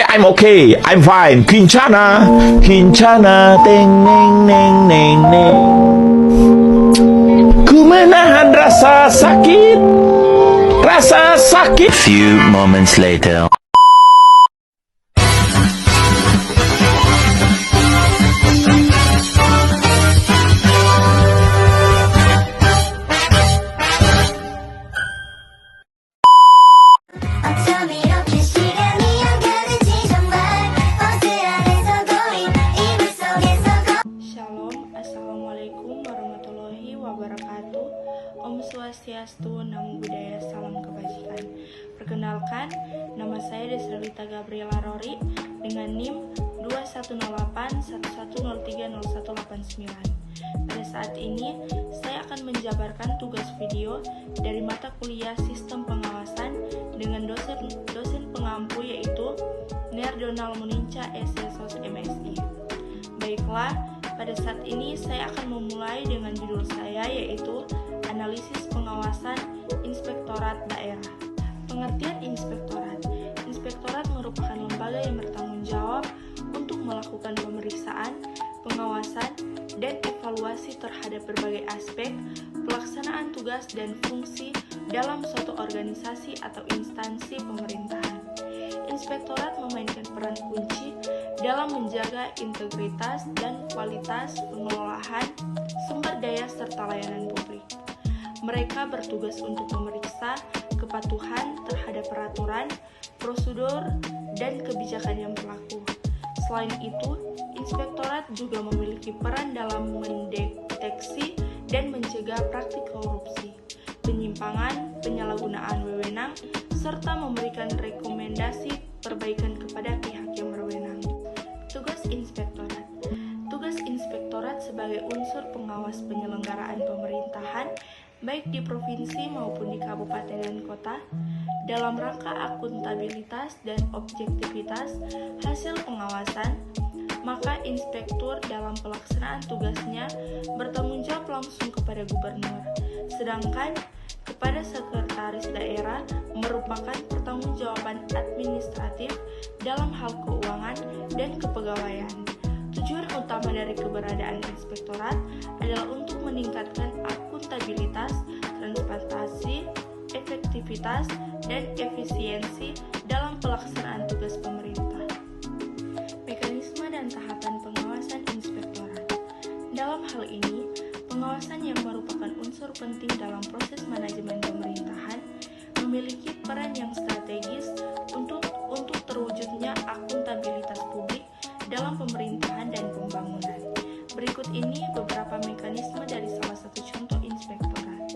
I'm okay, I'm fine. Kincana, Kincana, teng neng neng neng neng. Ku menahan rasa sakit, rasa sakit. Few moments later. Shalom, Assalamualaikum warahmatullahi wabarakatuh. Om Swastiastu, Namo Buddhaya, Salam Kebajikan. Perkenalkan, nama saya Desrelita Gabriela Rory dengan NIM 210811030189. Pada saat ini, saya akan menjabarkan tugas video dari mata kuliah Sistem Pengawasan dengan dosen pengampu yaitu Ner Donald Muninca, SSOS MSI. Baiklah, pada saat ini saya akan memulai dengan judul saya yaitu Analisis Pengawasan Inspektorat Daerah. Pengertian Inspektorat. Inspektorat merupakan lembaga yang bertanggung jawab untuk melakukan pemeriksaan, pengawasan, dan evaluasi terhadap berbagai aspek pelaksanaan tugas dan fungsi dalam suatu organisasi atau instansi pemerintahan. Inspektorat memainkan peran kunci dalam menjaga integritas dan kualitas pengelolaan sumber daya serta layanan publik. Mereka bertugas untuk memeriksa kepatuhan terhadap peraturan, prosedur, dan kebijakan yang berlaku. Selain itu, Inspektorat juga memiliki peran dalam mendeteksi dan mencegah praktik korupsi, penyimpangan, penyalahgunaan wewenang, serta memberikan rekomendasi perbaikan kepada pihak yang berwenang. Tugas Inspektorat. Tugas Inspektorat sebagai unsur pengawas penyelenggaraan pemerintahan baik di provinsi maupun di kabupaten dan kota dalam rangka akuntabilitas dan objektivitas hasil pengawasan. Maka inspektur dalam pelaksanaan tugasnya bertanggung jawab langsung kepada gubernur, sedangkan kepada sekretaris daerah merupakan pertanggungjawaban administratif dalam hal keuangan dan kepegawaian. Tujuan utama dari keberadaan inspektorat adalah untuk meningkatkan akuntabilitas, transparansi, efektivitas, dan efisiensi dalam pelaksanaan tugas pemerintah. Mekanisme dan tahapan pengawasan inspektorat. Dalam hal ini, pengawasan yang merupakan unsur penting dalam proses manajemen pemerintahan memiliki peran yang strategis untuk terwujudnya akuntabilitas publik dalam pemerintahan dan pembangunan. Berikut ini beberapa mekanisme dari salah satu contoh inspektorat.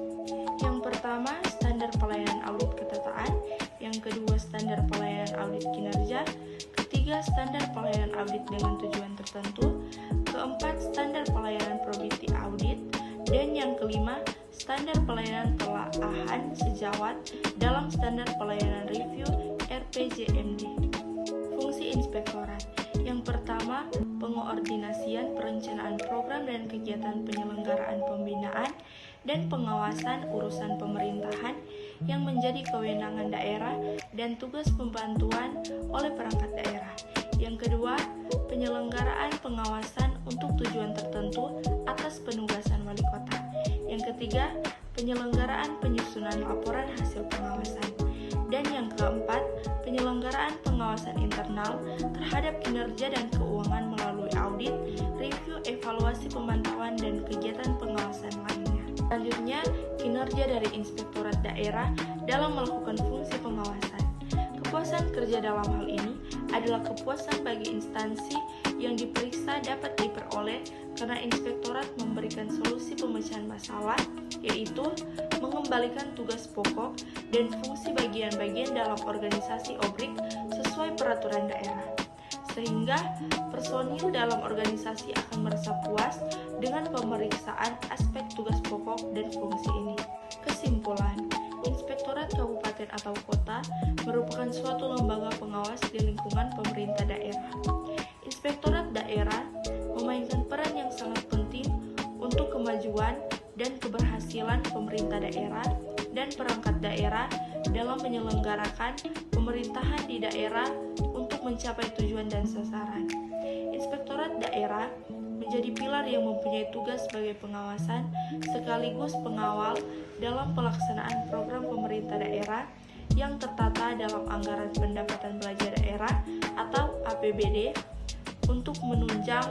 Yang pertama, standar pelayanan audit ketataan. Yang kedua, standar pelayanan audit kinerja. Ketiga, standar pelayanan audit dengan tujuan tertentu. Keempat, standar pelayanan probity audit. Dan yang kelima, standar pelayanan telaahan sejawat dalam standar pelayanan review RPJMD. Fungsi inspektorat. Yang pertama, pengoordinasian perencanaan program dan kegiatan penyelenggaraan pembinaan dan pengawasan urusan pemerintahan yang menjadi kewenangan daerah dan tugas pembantuan oleh perangkat daerah. Yang kedua, penyelenggaraan pengawasan untuk tujuan tertentu atas penugasan wali kota. Yang ketiga, penyelenggaraan penyusunan laporan hasil pengawasan. Dan yang keempat, penyelenggaraan pengawasan internal terhadap kinerja dan keuangan melalui audit, review, evaluasi, pemantauan, dan kegiatan pengawasan lainnya. Selanjutnya, kinerja dari inspektorat daerah dalam melakukan fungsi pengawasan. Kepuasan kerja dalam hal ini adalah kepuasan bagi instansi yang diperiksa dapat diperoleh karena inspektorat memberikan solusi pemecahan masalah, yaitu mengembalikan tugas pokok dan fungsi bagian-bagian dalam organisasi OBRIK sesuai peraturan daerah, sehingga personil dalam organisasi akan merasa puas dengan pemeriksaan aspek tugas pokok dan fungsi ini. Kesimpulan, Inspektorat Kabupaten atau Kota merupakan suatu lembaga pengawas di lingkungan pemerintah daerah. Inspektorat daerah memainkan peran yang sangat penting untuk kemajuan dan keberhasilan pemerintah daerah dan perangkat daerah dalam menyelenggarakan pemerintahan di daerah untuk mencapai tujuan dan sasaran. Inspektorat daerah menjadi pilar yang mempunyai tugas sebagai pengawasan sekaligus pengawal dalam pelaksanaan program pemerintah daerah yang tertata dalam anggaran pendapatan belanja daerah atau APBD untuk menunjang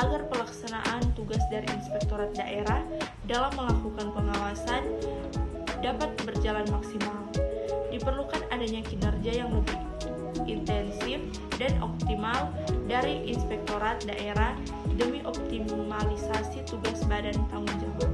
agar pelaksanaan tugas dari Inspektorat daerah dalam melakukan pengawasan dapat berjalan maksimal. Diperlukan adanya kinerja yang lebih intensif dan optimal dari Inspektorat daerah demi optimalisasi tugas badan tanggung jawab.